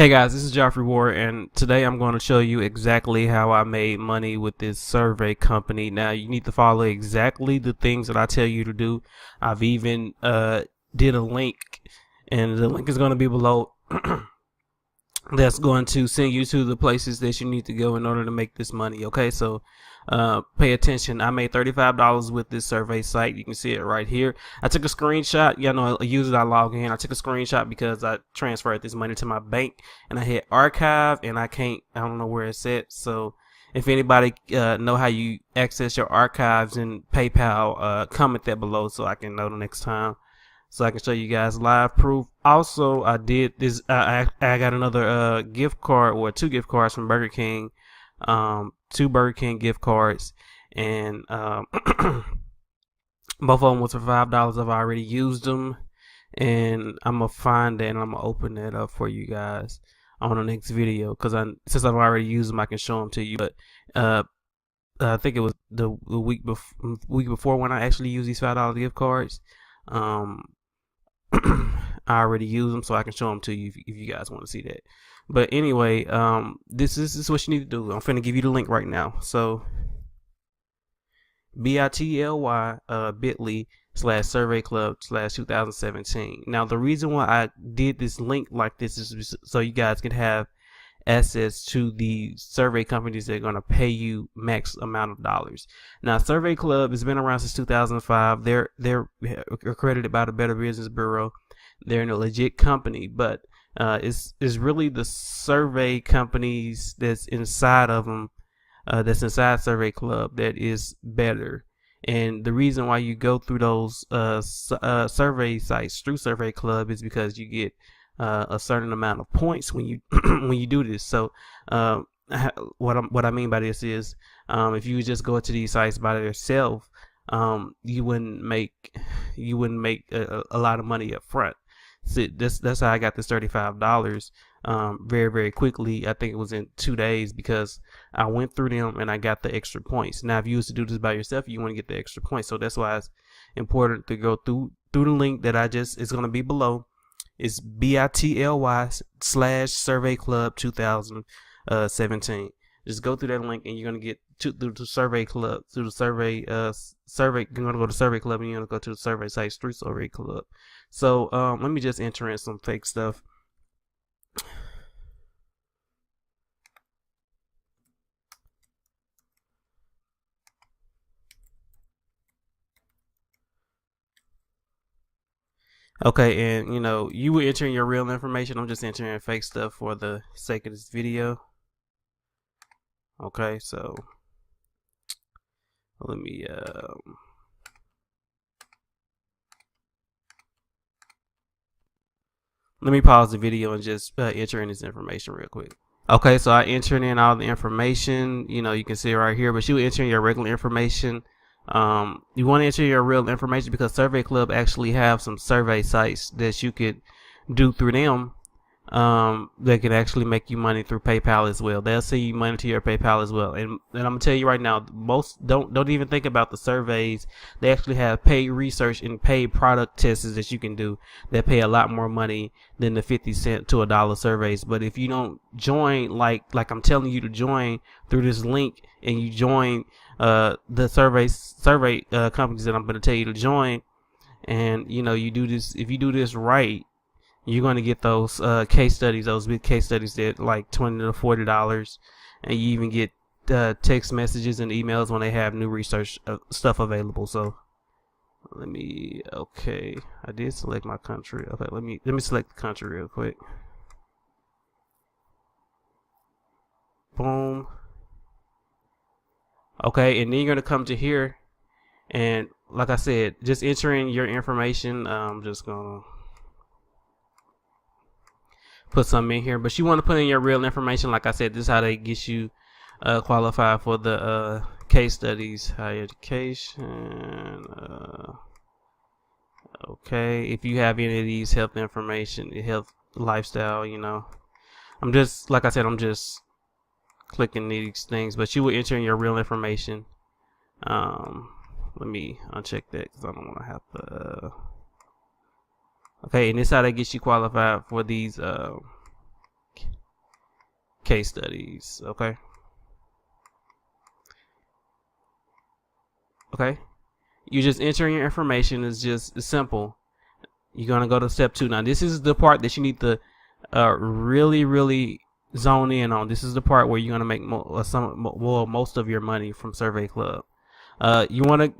Hey guys, this is Joffrey Ward, and today I'm going to show you exactly how I made money with this survey company. Now, you need to follow exactly the things that I tell you to do. I've even did a link, and the link is going to be below. That's going to send you to the places that you need to go in order to make this money. Okay, so pay attention. I made $35 with this survey site. You can see it right here. I took a screenshot. You know, a user that I log in. I took a screenshot because I transferred this money to my bank, and I hit archive, and I don't know where it's at. So if anybody know how you access your archives in PayPal, comment that below so I can know the next time, so I can show you guys live proof. Also, I did this. I got another gift card, or 2 gift cards from Burger King, 2 Burger King gift cards, and both of them was for $5. I've already used them, and I'm gonna find that and I'm gonna open that up for you guys on the next video, because since I've already used them, I can show them to you. But I think it was the week before when I actually used these $5 gift cards. I already use them, so I can show them to you if you guys want to see that. But anyway, this is what you need to do. I'm finna give you the link right now. So bit.ly/survey club/2017. Now, the reason why I did this link like this is so you guys can have access to the survey companies that are going to pay you max amount of dollars. Now, Survey Club has been around since 2005. They're accredited by the Better Business Bureau. They're a legit company, but it's really the survey companies that's inside of them, that's inside Survey Club, that is better. And the reason why you go through those survey sites through Survey Club is because you get a certain amount of points when you when you do this. So what I mean by this is, if you just go to these sites by yourself, you wouldn't make a lot of money up front. So that's how I got this $35 very quickly. I think it was in 2 days, because I went through them and I got the extra points. Now, if you used to do this by yourself, you want to get the extra points. So that's why it's important to go through the link that it's going to be below. It's bit.ly/survey club 2017. Just go through that link and you're gonna get to the survey club, through the survey survey. You're gonna go to Survey Club and you're gonna go to the survey sites through Survey Club. So let me just enter in some fake stuff. Okay, and you were entering your real information. I'm just entering fake stuff for the sake of this video. Okay, so let me pause the video and just enter in this information real quick. Okay, so I entered in all the information. You can see it right here, but you enter in your regular information. You want to enter your real information because Survey Club actually have some survey sites that you could do through them. They can actually make you money through PayPal as well. They'll send you money to your PayPal as well. And I'm gonna tell you right now, most don't even think about the surveys. They actually have paid research and paid product tests that you can do that pay a lot more money than the 50 cent to $1 surveys. But if you don't join, like I'm telling you to join through this link, and you join the survey companies that I'm gonna tell you to join, and you do this, if you do this right, you're going to get those case studies, those big case studies that like $20 to $40, and you even get text messages and emails when they have new research stuff available. So okay, I did select my country. Okay, let me select the country real quick. Boom. Okay, and then you're going to come to here, and like I said, just enter in your information. I'm just gonna put something in here, but you want to put in your real information. Like I said, this is how they get you qualified for the case studies. Higher education. Okay, if you have any of these health information, health, lifestyle, I'm just, like I said, I'm just clicking these things, but you will enter in your real information. Let me uncheck that because I don't want to have to okay, and this is how they get you qualified for these case studies. Okay. You just enter your information. It's simple. You're gonna go to step 2. Now this is the part that you need to really zone in on. This is the part where you're gonna make most of your money from Survey Club. You wanna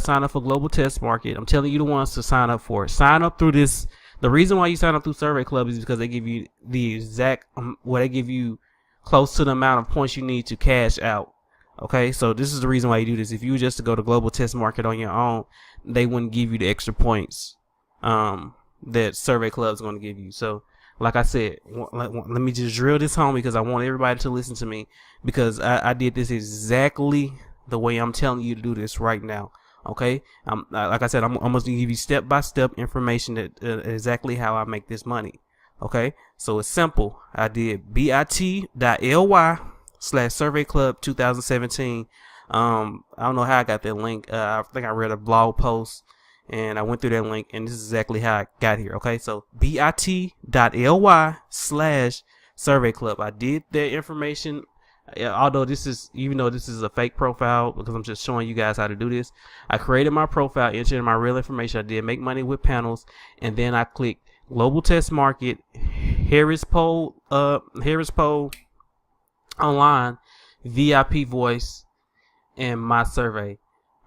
sign up for Global Test Market. I'm telling you the ones to sign up for. Sign up through this. The reason why you sign up through Survey Club is because they give you the exact they give you close to the amount of points you need to cash out. Okay, so this is the reason why you do this. If you were just to go to Global Test Market on your own, they wouldn't give you the extra points that Survey Club is going to give you. So like I said, let me just drill this home because I want everybody to listen to me, because I did this exactly the way I'm telling you to do this right now. Okay, like I said, I'm going to give you step-by-step information that exactly how I make this money. Okay, so it's simple. I did bit.ly/Survey Club 2017. I don't know how I got that link. I think I read a blog post and I went through that link, and this is exactly how I got here. Okay, so bit.ly/Survey Club. I did that information. Although even though this is a fake profile, because I'm just showing you guys how to do this, I created my profile, entered my real information. I did make money with panels, and then I clicked Global Test Market, Harris Poll Online, VIP Voice, and My Survey.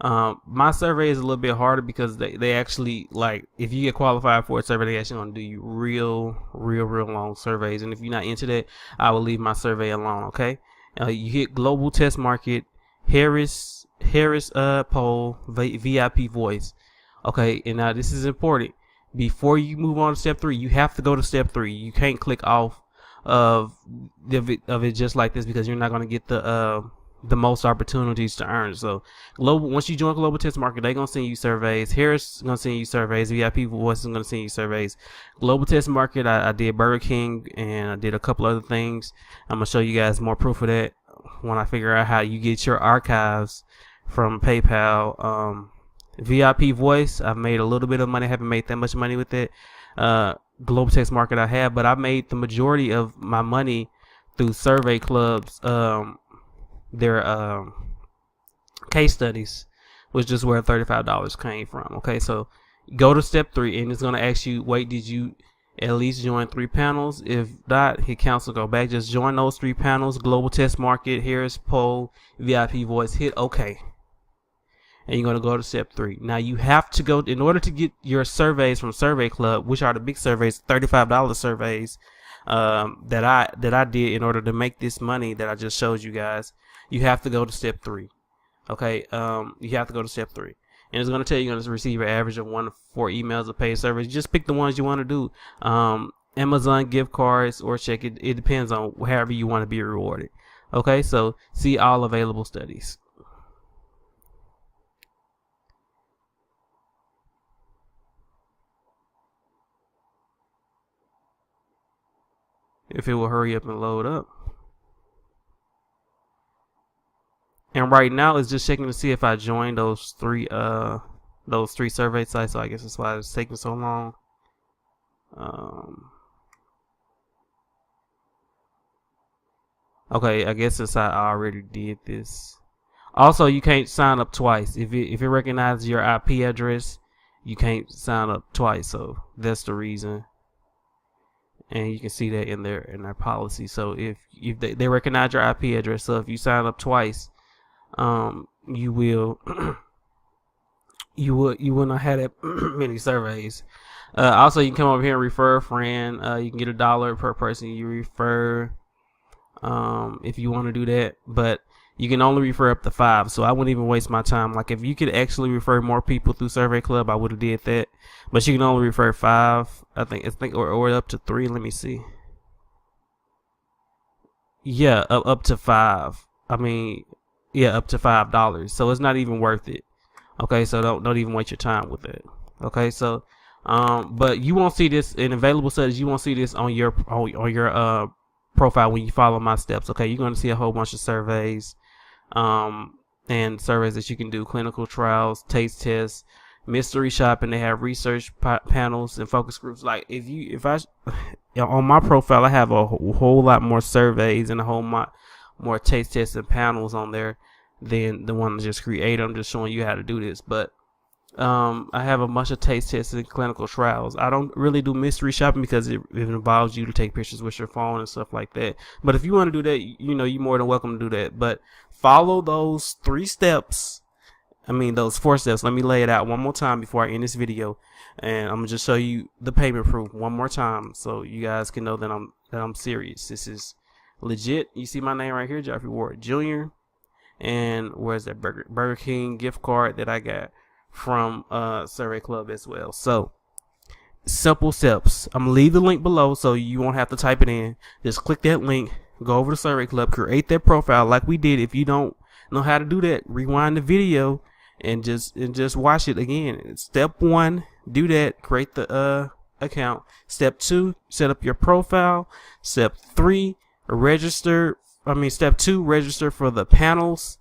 My survey is a little bit harder because they actually, like, if you get qualified for a survey, they actually want to do you real long surveys, and if you're not into that, I will leave My Survey alone. Okay. You hit Global Test Market, Harris Poll, VIP Voice. Okay, and now this is important. Before you move on to step 3, you have to go to step 3. You can't click off of it just like this, because you're not going to get the most opportunities to earn. So once you join Global Test Market, they're going to send you surveys. Harris is going to send you surveys. VIP Voice is going to send you surveys. Global Test Market, I did Burger King, and I did a couple other things. I'm going to show you guys more proof of that when I figure out how you get your archives from PayPal. VIP Voice, I've made a little bit of money. I haven't made that much money with it. Global Test Market I have, but I made the majority of my money through Survey Club's their case studies, which is where $35 came from. Okay, so go to step 3, and it's going to ask you, wait, did you at least join 3 panels? If not, hit cancel, go back. Just join those 3 panels: Global Test Market, Harris Poll, VIP Voice. Hit OK, and you're going to go to step 3. Now you have to go, in order to get your surveys from Survey Club, which are the big surveys, $35 surveys that I did in order to make this money that I just showed you guys. You have to go to step 3. Okay, you have to go to step 3, and it's going to tell you you're going to receive an average of 1 to 4 emails of paid surveys. Just pick the ones you want to do. Amazon gift cards or check it. It depends on however you want to be rewarded. Okay, so see all available studies. If it will hurry up and load up. And right now it's just checking to see if I joined those three survey sites. So I guess that's why it's taking so long. Okay, I guess since I already did this. Also, you can't sign up twice. If it recognizes your IP address, you can't sign up twice. So that's the reason. And you can see that in their policy. So if they recognize your IP address, so if you sign up twice, you will not have that many surveys. Also, you can come over here and refer a friend. You can get $1 per person you refer, if you want to do that, but you can only refer up to 5. So I wouldn't even waste my time. Like, if you could actually refer more people through Survey Club, I would have did that. But you can only refer 5. I think or up to 3. Let me see. Yeah, up to 5. I mean, yeah, up to $5. So it's not even worth it. Okay, so don't even waste your time with it. Okay, so but you won't see this in available studies. You won't see this on your profile when you follow my steps. Okay, you're going to see a whole bunch of surveys, and surveys that you can do: clinical trials, taste tests, mystery shopping. They have research panels and focus groups. Like if I on my profile, I have a whole lot more surveys and a whole lot more taste tests and panels on there than the one I just created. I'm just showing you how to do this, but I have a bunch of taste tests and clinical trials. I don't really do mystery shopping because it involves you to take pictures with your phone and stuff like that. But if you want to do that, you're more than welcome to do that. But follow those 3 steps. Those 4 steps. Let me lay it out one more time before I end this video, and I'm gonna just show you the payment proof one more time so you guys can know that I'm serious. This is legit. You see my name right here, Jeffrey Ward Jr. And where's that Burger King gift card that I got from Survey Club as well. So simple steps. I'm gonna leave the link below so you won't have to type it in. Just click that link, go over to Survey Club, create that profile like we did. If you don't know how to do that, rewind the video and just watch it again. Step 1, do that, create the account. Step 2, set up your profile. Step 3, Step 2, register for the panels.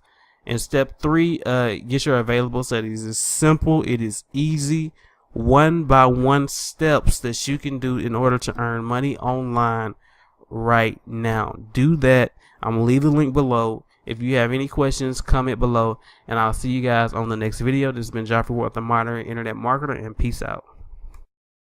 And step 3, get your available studies. It's simple, it is easy, 1-by-1 steps that you can do in order to earn money online right now. Do that. I'm gonna leave the link below. If you have any questions, comment below, and I'll see you guys on the next video. This has been Jeffrey Ward, the Modern Internet Marketer, and peace out.